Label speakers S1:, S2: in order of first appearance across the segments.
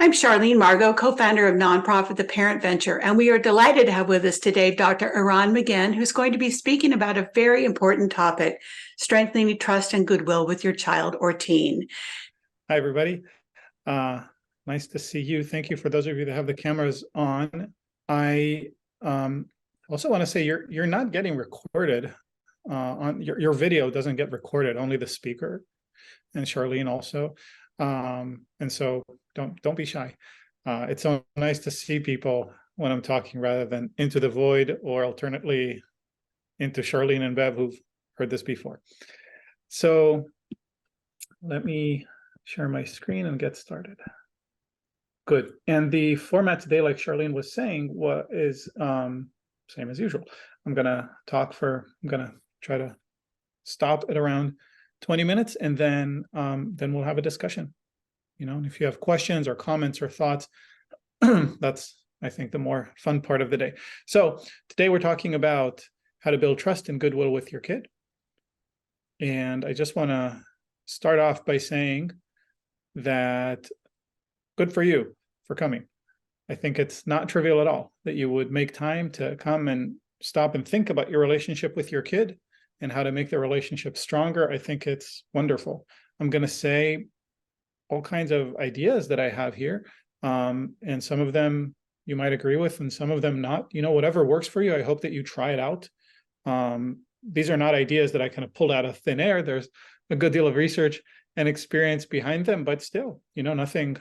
S1: I'm Charlene Margot, co-founder of nonprofit The Parent Venture, and we are delighted to have with us today Dr. Eran Magen, who's going to be speaking about a very important topic, strengthening trust and goodwill with your child or teen.
S2: Hi, everybody. Nice to see you. Thank you for those of you that have the cameras on. I also want to say you're not getting recorded. On your video doesn't get recorded, only the speaker, and Charlene also. And so don't be shy. It's so nice to see people when I'm talking rather than into the void, or alternately into Charlene and Bev who've heard this before. So let me share my screen and get started. Good. And the format today, like Charlene was saying, is same as usual. I'm gonna try to stop at around 20 minutes, and then we'll have a discussion. And if you have questions or comments or thoughts, that's, I think, the more fun part of the day. So today we're talking about how to build trust and goodwill with your kid. And I just want to start off by saying that good for you for coming. I think it's not trivial at all that you would make time to come and stop and think about your relationship with your kid and how to make the relationship stronger. I think it's wonderful. I'm going to say all kinds of ideas that I have here, and some of them you might agree with and some of them not. Whatever works for you, I hope that you try it out. These are not ideas that I kind of pulled out of thin air. There's a good deal of research and experience behind them, but still, nothing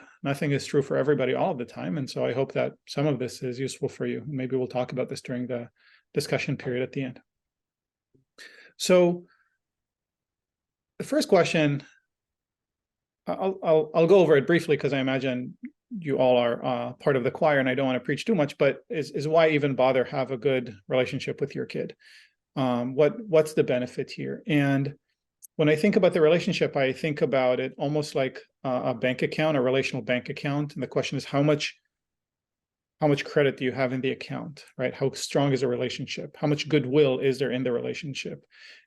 S2: is true for everybody all of the time. And so I hope that some of this is useful for you. Maybe we'll talk about this during the discussion period at the end. So the first question, I'll go over it briefly because I imagine you all are part of the choir and I don't want to preach too much, but is why even bother have a good relationship with your kid? What's the benefit here? And when I think about the relationship, I think about it almost like a bank account, a relational bank account. And the question is, how much credit do you have in the account, right? How strong is a relationship? How much goodwill is there in the relationship?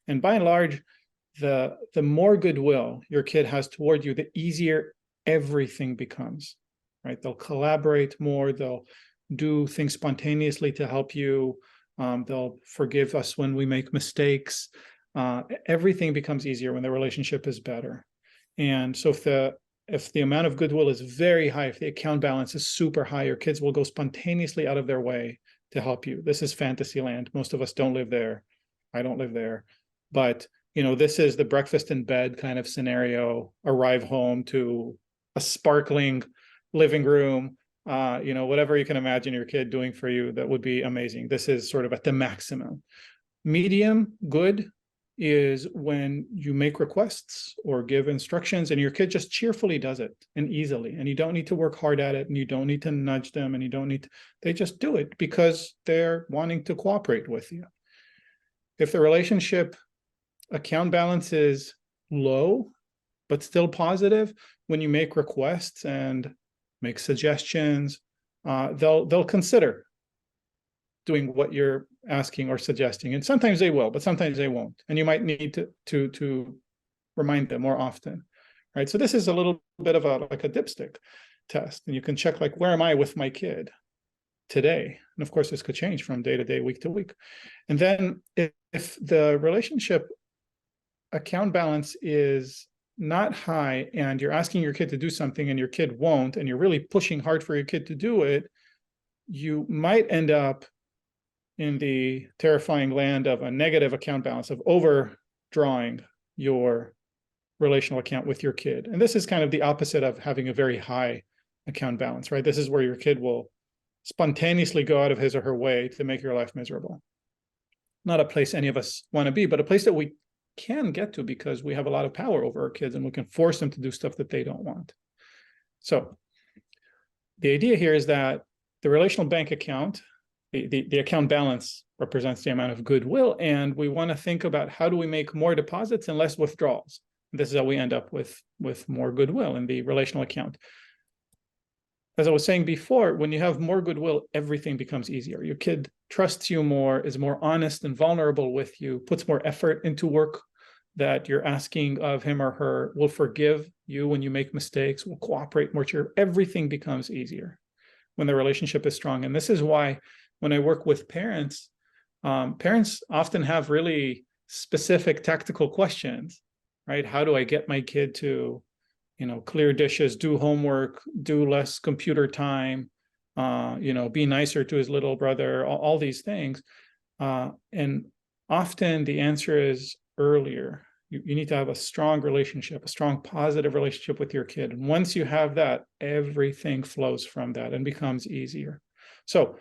S2: And by and large, the more goodwill your kid has toward you, the easier everything becomes, right? They'll collaborate more. They'll do things spontaneously to help you. They'll forgive us when we make mistakes. Everything becomes easier when the relationship is better. And so if the amount of goodwill is very high, if the account balance is super high, your kids will go spontaneously out of their way to help you. This is fantasy land. Most of us don't live there. I don't live there. But this is the breakfast in bed kind of scenario. Arrive home to a sparkling living room, whatever you can imagine your kid doing for you, that would be amazing. This is sort of at the maximum. Medium good is when you make requests or give instructions and your kid just cheerfully does it and easily, and you don't need to work hard at it, and you don't need to nudge them, and they just do it because they're wanting to cooperate with you. If the relationship account balance is low, but still positive, when you make requests and make suggestions, they'll consider doing what you're asking or suggesting. And sometimes they will, but sometimes they won't. And you might need to remind them more often, right? So this is a little bit of a dipstick test. And you can check, like, where am I with my kid today? And of course, this could change from day to day, week to week. And then if the relationship account balance is not high and you're asking your kid to do something and your kid won't, and you're really pushing hard for your kid to do it, you might end up in the terrifying land of a negative account balance, of overdrawing your relational account with your kid. And this is kind of the opposite of having a very high account balance, right? This is where your kid will spontaneously go out of his or her way to make your life miserable. Not a place any of us want to be, but a place that we can get to because we have a lot of power over our kids and we can force them to do stuff that they don't want. So the idea here is that the relational bank account, the account balance, represents the amount of goodwill, and we want to think about how do we make more deposits and less withdrawals. This is how we end up with more goodwill in the relational account. As I was saying before, when you have more goodwill, everything becomes easier. Your kid trusts you more, is more honest and vulnerable with you, puts more effort into work that you're asking of him or her, will forgive You, when you make mistakes, will cooperate more. Everything becomes easier when the relationship is strong. And this is why when I work with parents, parents often have really specific tactical questions, right? How do I get my kid to, clear dishes, do homework, do less computer time, be nicer to his little brother, all these things. And often the answer is earlier. You need to have a strong relationship, a strong positive relationship with your kid. And once you have that, everything flows from that and becomes easier. So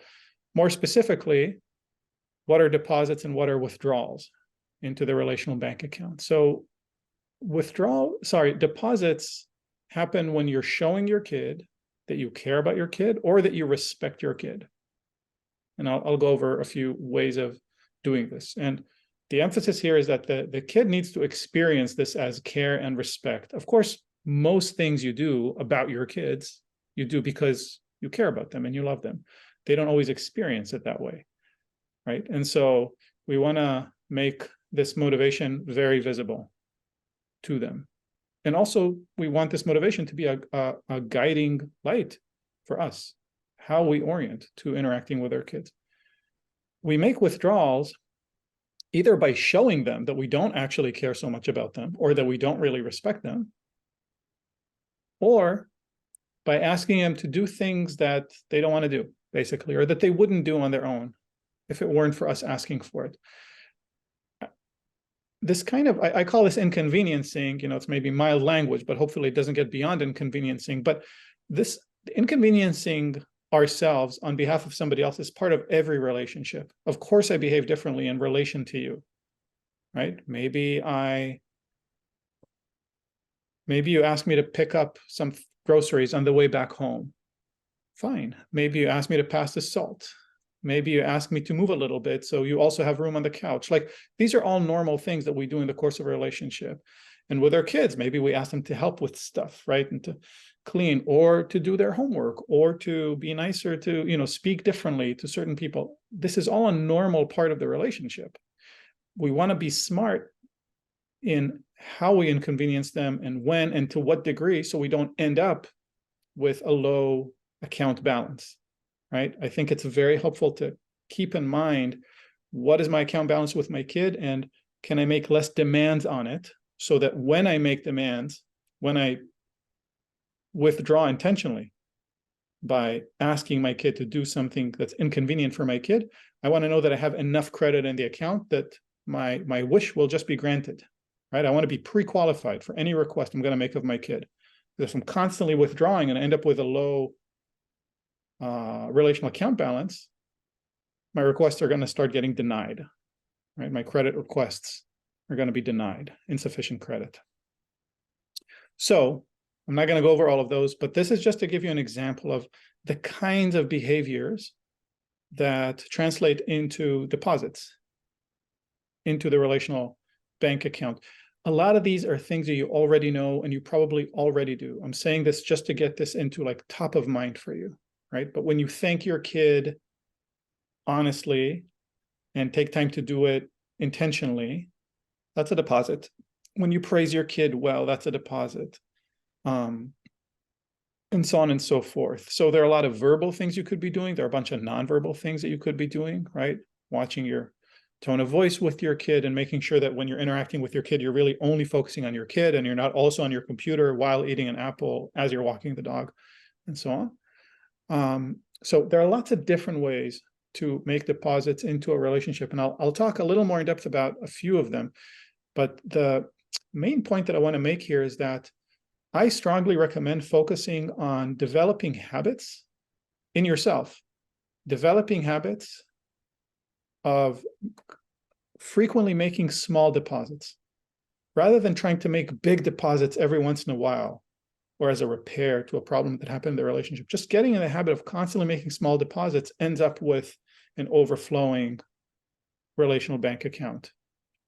S2: more specifically, what are deposits and what are withdrawals into the relational bank account? So deposits happen when you're showing your kid that you care about your kid or that you respect your kid. And I'll go over a few ways of doing this. And the emphasis here is that the kid needs to experience this as care and respect. Of course, most things you do about your kids, you do because you care about them and you love them. They don't always experience it that way, right? And so we want to make this motivation very visible to them. And also, we want this motivation to be a guiding light for us, how we orient to interacting with our kids. We make withdrawals either by showing them that we don't actually care so much about them or that we don't really respect them, or by asking them to do things that they don't want to do, basically, or that they wouldn't do on their own if it weren't for us asking for it. This kind of, I call this inconveniencing, it's maybe mild language, but hopefully it doesn't get beyond inconveniencing. But this inconveniencing ourselves on behalf of somebody else is part of every relationship. Of course, I behave differently in relation to you, right? Maybe you ask me to pick up some groceries on the way back home. Fine. Maybe you ask me to pass the salt. Maybe you ask me to move a little bit so you also have room on the couch. Like, these are all normal things that we do in the course of a relationship. And with our kids, maybe we ask them to help with stuff, right? And to clean or to do their homework or to be nicer, to, speak differently to certain people. This is all a normal part of the relationship. We want to be smart in how we inconvenience them and when and to what degree, so we don't end up with a low account balance, right? I think it's very helpful to keep in mind, what is my account balance with my kid, and can I make less demands on it, so that when I make demands, when I withdraw intentionally by asking my kid to do something that's inconvenient for my kid, I want to know that I have enough credit in the account that my wish will just be granted, right? I want to be pre-qualified for any request I'm going to make of my kid. If I'm constantly withdrawing and I end up with a low relational account balance, my requests are going to start getting denied, right? My credit requests are going to be denied, insufficient credit. So I'm not going to go over all of those, but this is just to give you an example of the kinds of behaviors that translate into deposits into the relational bank account. A lot of these are things that you already know and you probably already do. I'm saying this just to get this into like top of mind for you, right? But when you thank your kid honestly and take time to do it intentionally, that's a deposit. When you praise your kid well, that's a deposit. And so on and so forth. So there are a lot of verbal things you could be doing. There are a bunch of nonverbal things that you could be doing, right? Watching your tone of voice with your kid and making sure that when you're interacting with your kid, you're really only focusing on your kid and you're not also on your computer while eating an apple as you're walking the dog and so on. So there are lots of different ways to make deposits into a relationship. And I'll talk a little more in depth about a few of them. But the main point that I want to make here is that I strongly recommend focusing on developing habits in yourself, developing habits of frequently making small deposits, rather than trying to make big deposits every once in a while, or as a repair to a problem that happened in the relationship. Just getting in the habit of constantly making small deposits ends up with an overflowing relational bank account.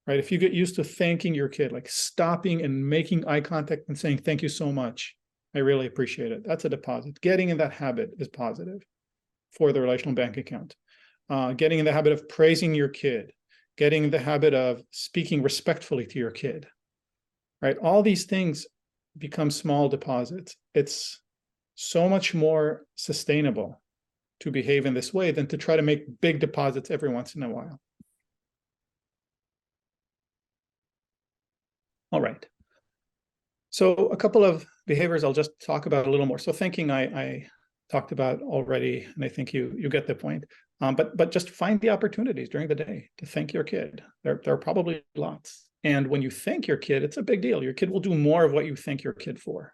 S2: Right? If you get used to thanking your kid, like stopping and making eye contact and saying, thank you so much, I really appreciate it. That's a deposit. Getting in that habit is positive for the relational bank account. Getting in the habit of praising your kid, getting in the habit of speaking respectfully to your kid, right? All these things become small deposits. It's so much more sustainable to behave in this way than to try to make big deposits every once in a while. All right. So a couple of behaviors I'll just talk about a little more. So thinking I talked about already, and I think you get the point. But just find the opportunities during the day to thank your kid. There are probably lots. And when you thank your kid, it's a big deal. Your kid will do more of what you thank your kid for.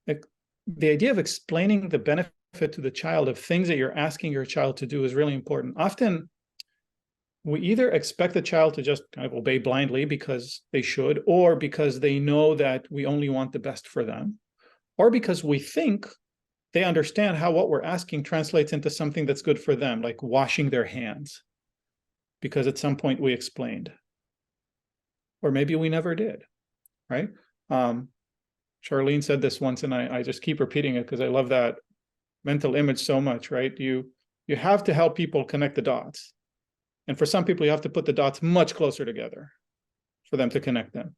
S2: Like, the idea of explaining the benefit to the child of things that you're asking your child to do is really important. Often, we either expect the child to just kind of obey blindly because they should, or because they know that we only want the best for them, or because we think they understand how what we're asking translates into something that's good for them, like washing their hands, because at some point we explained. Or maybe we never did, right? Charlene said this once, and I just keep repeating it because I love that mental image so much, right? You have to help people connect the dots. And for some people, you have to put the dots much closer together for them to connect them,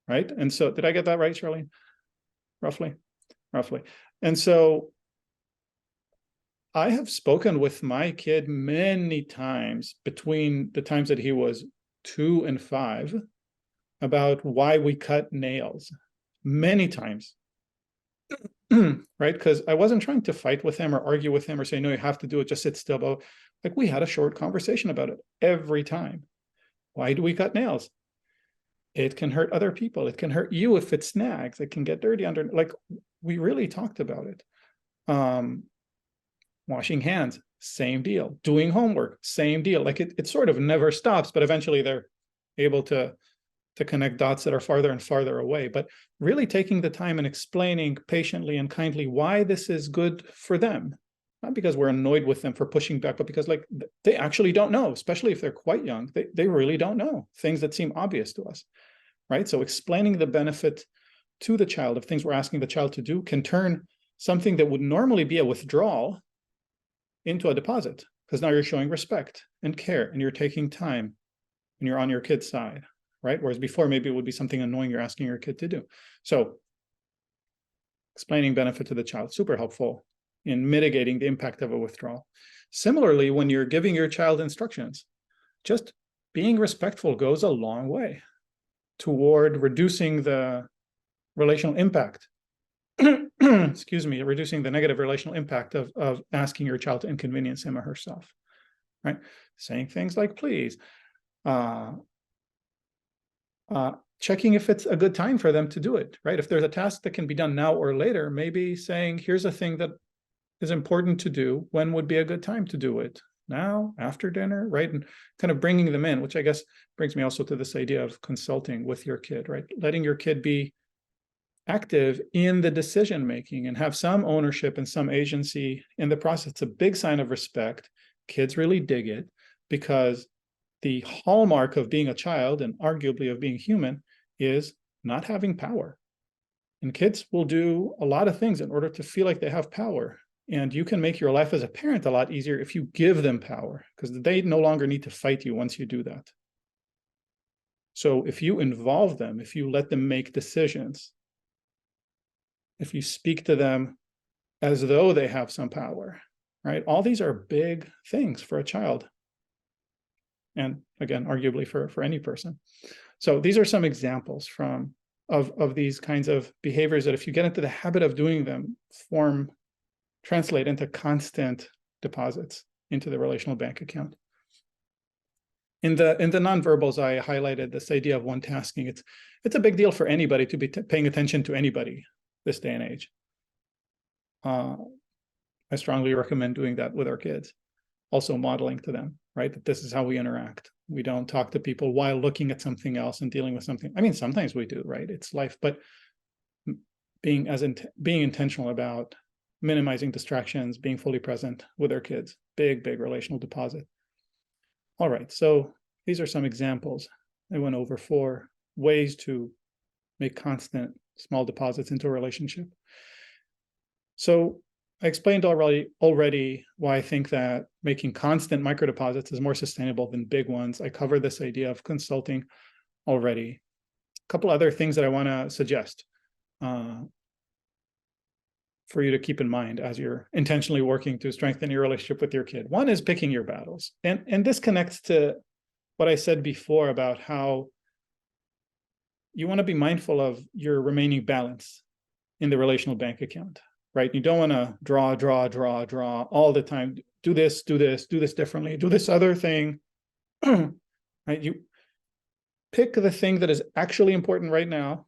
S2: right? And so, did I get that right, Charlene? Roughly. And so, I have spoken with my kid many times between the times that he was 2 and 5 about why we cut nails. Many times, right? Because I wasn't trying to fight with him or argue with him or say, no, you have to do it, just sit still. But like, we had a short conversation about it every time. Why do we cut nails? It can hurt other people. It can hurt you if it snags. It can get dirty under, like, we really talked about it. Washing hands, same deal. Doing homework, same deal. Like, it sort of never stops, but eventually they're able to connect dots that are farther and farther away. But really taking the time and explaining patiently and kindly why this is good for them. Not because we're annoyed with them for pushing back, but because, like, they actually don't know, especially if they're quite young. They really don't know things that seem obvious to us, right? So explaining the benefit to the child of things we're asking the child to do can turn something that would normally be a withdrawal into a deposit, because now you're showing respect and care, and you're taking time, and you're on your kid's side, right? Whereas before, maybe it would be something annoying you're asking your kid to do. So explaining benefit to the child, super helpful in mitigating the impact of a withdrawal. Similarly, when you're giving your child instructions, just being respectful goes a long way toward reducing the relational impact. Excuse me, reducing the negative relational impact of asking your child to inconvenience him or herself, right? Saying things like, please, checking if it's a good time for them to do it, right? If there's a task that can be done now or later, maybe saying, here's a thing that is important to do. When would be a good time to do it? Now, after dinner, right? And kind of bringing them in, which I guess brings me also to this idea of consulting with your kid, right? Letting your kid be active in the decision-making and have some ownership and some agency in the process. It's a big sign of respect. Kids really dig it, because the hallmark of being a child, and arguably of being human, is not having power. And kids will do a lot of things in order to feel like they have power. And you can make your life as a parent a lot easier if you give them power, because they no longer need to fight you once you do that. So if you involve them, if you let them make decisions, if you speak to them as though they have some power, right? All these are big things for a child. And again, arguably for any person. So these are some examples of these kinds of behaviors that, if you get into the habit of doing them, translate into constant deposits into the relational bank account. In the nonverbals, I highlighted this idea of one tasking. It's a big deal for anybody to be paying attention to anybody this day and age. I strongly recommend doing that with our kids. Also modeling to them, right? That this is how we interact. We don't talk to people while looking at something else and dealing with something. I mean, sometimes we do, right? It's life, but being intentional about minimizing distractions, being fully present with our kids, big relational deposit. All right, so these are some examples I went over for ways to make constant small deposits into a relationship. So I explained already why I think that making constant micro deposits is more sustainable than big ones. I covered this idea of consulting already. couple other things that I want to suggest for you to keep in mind as you're intentionally working to strengthen your relationship with your kid. One is picking your battles. And this connects to what I said before about how you want to be mindful of your remaining balance in the relational bank account, right? You don't want to draw all the time. Do this differently, do this other thing, right? You pick the thing that is actually important right now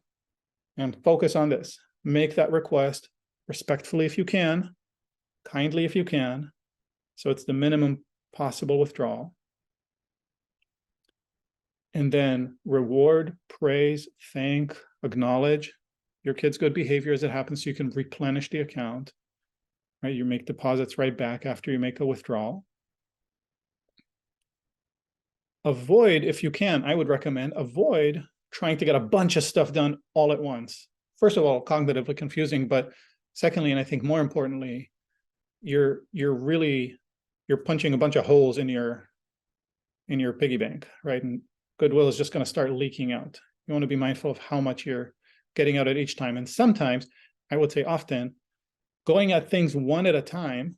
S2: and focus on this. Make that request respectfully if you can, kindly if you can, so it's the minimum possible withdrawal. And then reward, praise, thank, acknowledge your kid's good behavior as it happens so you can replenish the account, right? You make deposits right back after you make a withdrawal. Avoid, if you can, I would recommend avoid trying to get a bunch of stuff done all at once. First of all, cognitively confusing, but secondly, and I think more importantly, you're punching a bunch of holes in your piggy bank, right? And Goodwill is just going to start leaking out. You want to be mindful of how much you're getting out at each time. And sometimes, I would say often, going at things one at a time,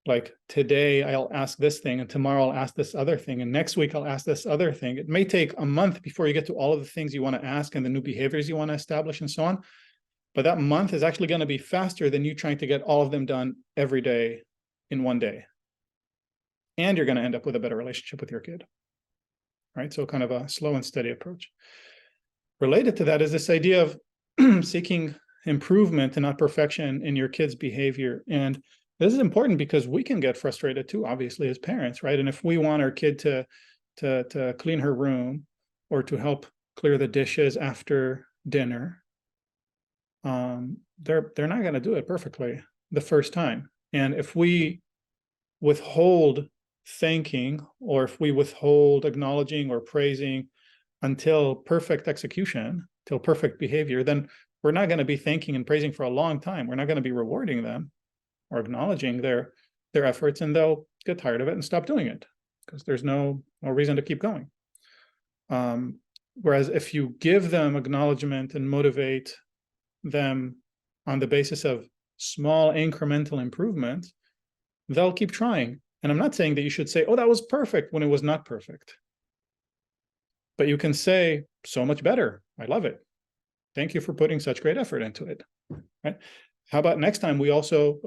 S2: like today I'll ask this thing, and tomorrow I'll ask this other thing, and next week I'll ask this other thing. It may take a month before you get to all of the things you want to ask and the new behaviors you want to establish and so on. But that month is actually going to be faster than you trying to get all of them done every day in one day. And you're going to end up with a better relationship with your kid, right? So kind of a slow and steady approach. Related to that is this idea of seeking improvement and not perfection in your kid's behavior. And this is important because we can get frustrated too, obviously, as parents, right? And if we want our kid to clean her room or to help clear the dishes after dinner, they're not going to do it perfectly the first time. And if we withhold thanking, or if we withhold acknowledging or praising until perfect execution, till perfect behavior, then we're not going to be thanking and praising for a long time. We're not going to be rewarding them or acknowledging their efforts, and they'll get tired of it and stop doing it because there's no reason to keep going. Whereas if you give them acknowledgement and motivate them on the basis of small incremental improvements, they'll keep trying. And I'm not saying that you should say, oh, that was perfect, when it was not perfect. But you can say, so much better. I love it. Thank you for putting such great effort into it. Right? How about next time we also,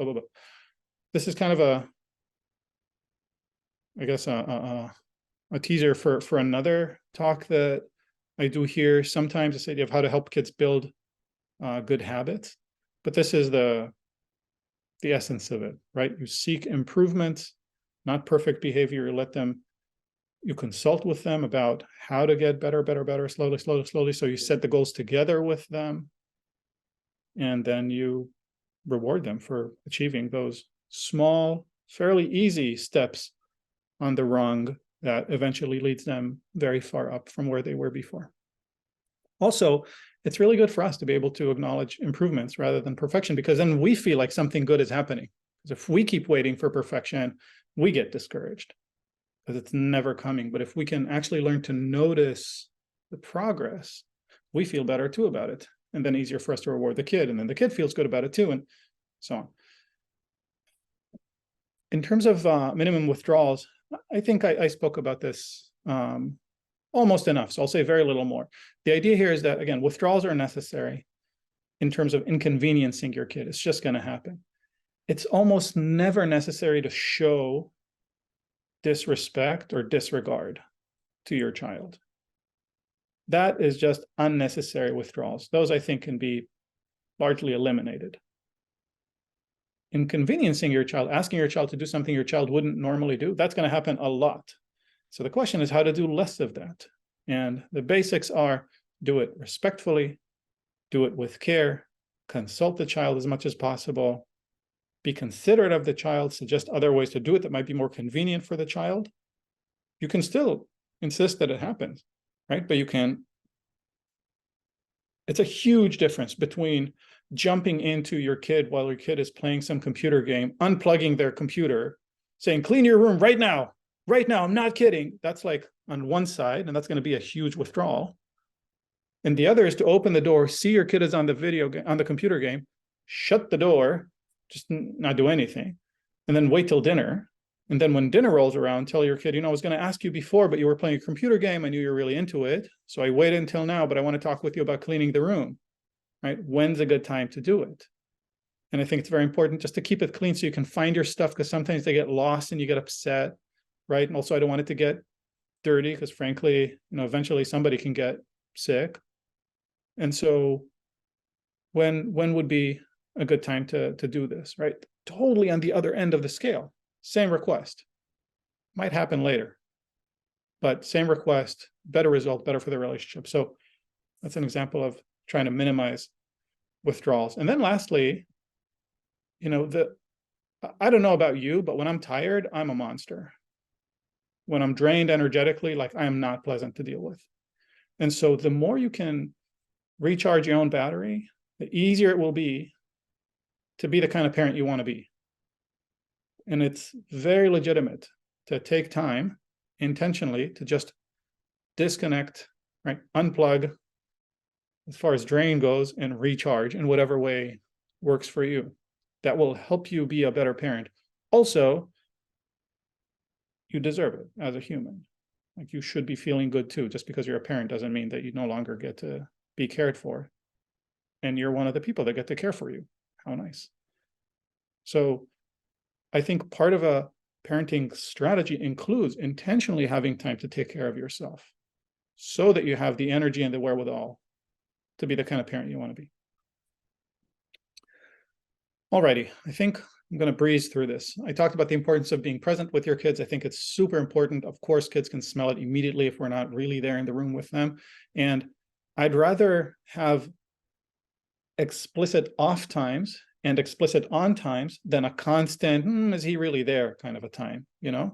S2: this is kind of a teaser for another talk that I do here sometimes, this idea of how to help kids build good habits. But this is the essence of it, right? You seek improvements, not perfect behavior. You consult with them about how to get better, slowly. So you set the goals together with them, and then you reward them for achieving those small, fairly easy steps on the rung that eventually leads them very far up from where they were before. Also, it's really good for us to be able to acknowledge improvements rather than perfection, because then we feel like something good is happening. Because if we keep waiting for perfection, we get discouraged because it's never coming. But if we can actually learn to notice the progress, we feel better too about it. And then easier for us to reward the kid. And then the kid feels good about it too, and so on. In terms of minimum withdrawals, I think I spoke about this almost enough. So I'll say very little more. The idea here is that, again, withdrawals are necessary in terms of inconveniencing your kid. It's just going to happen. It's almost never necessary to show disrespect or disregard to your child. That is just unnecessary withdrawals. Those, I think, can be largely eliminated. Inconveniencing your child, asking your child to do something your child wouldn't normally do, that's going to happen a lot. So the question is how to do less of that. And the basics are: do it respectfully, do it with care, consult the child as much as possible, be considerate of the child, suggest other ways to do it that might be more convenient for the child. You can still insist that it happens, right? But you can. It's a huge difference between jumping into your kid while your kid is playing some computer game, unplugging their computer, saying, clean your room right now, I'm not kidding. That's like on one side, and that's going to be a huge withdrawal. And the other is to open the door, see your kid is on the computer game, shut the door, just not do anything, and then wait till dinner. And then when dinner rolls around, tell your kid, I was going to ask you before, but you were playing a computer game. I knew you were really into it. So I waited until now, but I want to talk with you about cleaning the room, right? When's a good time to do it? And I think it's very important just to keep it clean so you can find your stuff, because sometimes they get lost and you get upset, right? And also I don't want it to get dirty because frankly, eventually somebody can get sick. And so when would be a good time to do this, right? Totally on the other end of the scale. Same request. Might happen later. But same request, better result, better for the relationship. So that's an example of trying to minimize withdrawals. And then lastly, I don't know about you, but when I'm tired, I'm a monster. When I'm drained energetically, like I am not pleasant to deal with. And so the more you can recharge your own battery, the easier it will be to be the kind of parent you want to be. And it's very legitimate to take time intentionally to just disconnect, right? Unplug as far as drain goes and recharge in whatever way works for you. That will help you be a better parent. Also, you deserve it as a human. Like you should be feeling good too. Just because you're a parent doesn't mean that you no longer get to be cared for. And you're one of the people that get to care for you. How nice. So I think part of a parenting strategy includes intentionally having time to take care of yourself so that you have the energy and the wherewithal to be the kind of parent you want to be. Alrighty, I think I'm going to breeze through this. I talked about the importance of being present with your kids. I think it's super important. Of course, kids can smell it immediately if we're not really there in the room with them. And I'd rather have explicit off times and explicit on times than a constant, is he really there kind of a time, I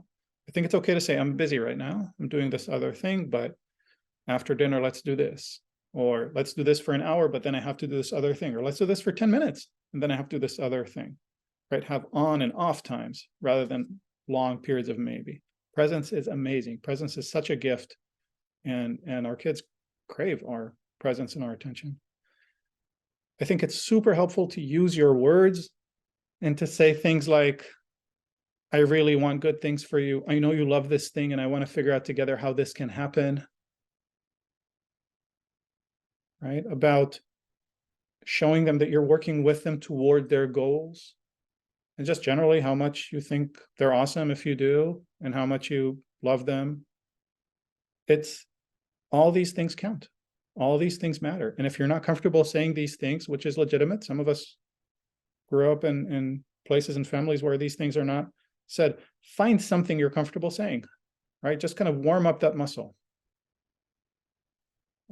S2: think it's okay to say, I'm busy right now. I'm doing this other thing, but after dinner, let's do this. Or let's do this for an hour, but then I have to do this other thing. Or let's do this for 10 minutes, and then I have to do this other thing, right? Have on and off times rather than long periods of maybe. Presence is amazing. Presence is such a gift. And our kids crave our presence and our attention. I think it's super helpful to use your words and to say things like, I really want good things for you. I know you love this thing and I want to figure out together how this can happen. Right? About showing them that you're working with them toward their goals. And just generally how much you think they're awesome if you do, and how much you love them. It's all these things count. All these things matter. And if you're not comfortable saying these things, which is legitimate, some of us grew up in places and families where these things are not said, find something you're comfortable saying, right? Just kind of warm up that muscle.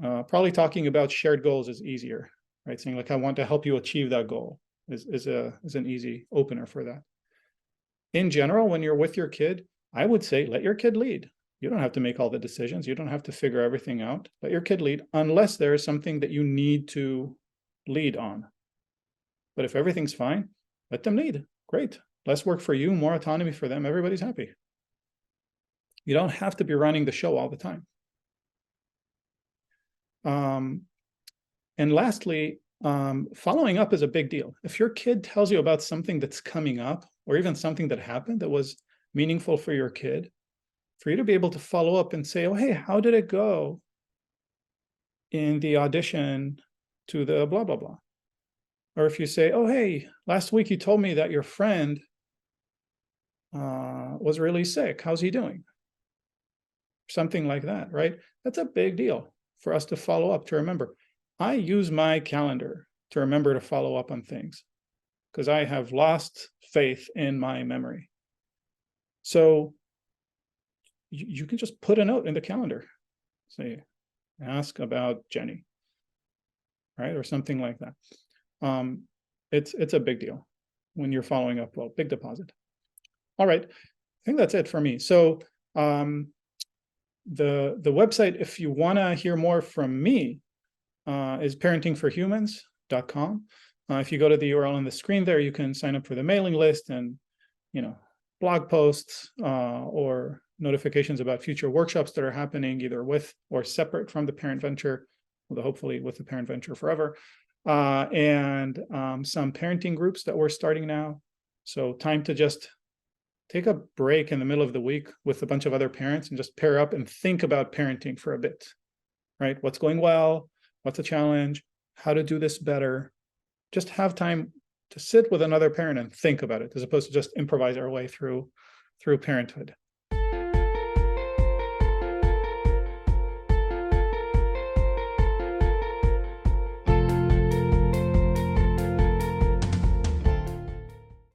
S2: Probably talking about shared goals is easier, right? Saying like, I want to help you achieve that goal is an easy opener for that. In general, when you're with your kid, I would say, let your kid lead. You don't have to make all the decisions. You don't have to figure everything out. Let your kid lead unless there is something that you need to lead on. But if everything's fine, let them lead. Great. Less work for you, more autonomy for them. Everybody's happy. You don't have to be running the show all the time. And lastly, following up is a big deal. If your kid tells you about something that's coming up, or even something that happened that was meaningful for your kid, for you to be able to follow up and say, oh, hey, how did it go in the audition to the blah, blah, blah. Or if you say, oh, hey, last week you told me that your friend was really sick. How's he doing? Something like that, right? That's a big deal for us to follow up, to remember. I use my calendar to remember to follow up on things because I have lost faith in my memory. So you can just put a note in the calendar. Say, ask about Jenny, right? Or something like that. It's a big deal when you're following up well, big deposit. All right, I think that's it for me. So the website, if you want to hear more from me, is parentingforhumans.com. If you go to the URL on the screen there, you can sign up for the mailing list and, blog posts or notifications about future workshops that are happening either with or separate from the Parent Venture. hopefully with the parent venture forever, and some parenting groups that we're starting now. So time to just take a break in the middle of the week with a bunch of other parents and just pair up and think about parenting for a bit, right? What's going well? What's a challenge? How to do this better? Just have time to sit with another parent and think about it, as opposed to just improvise our way through parenthood.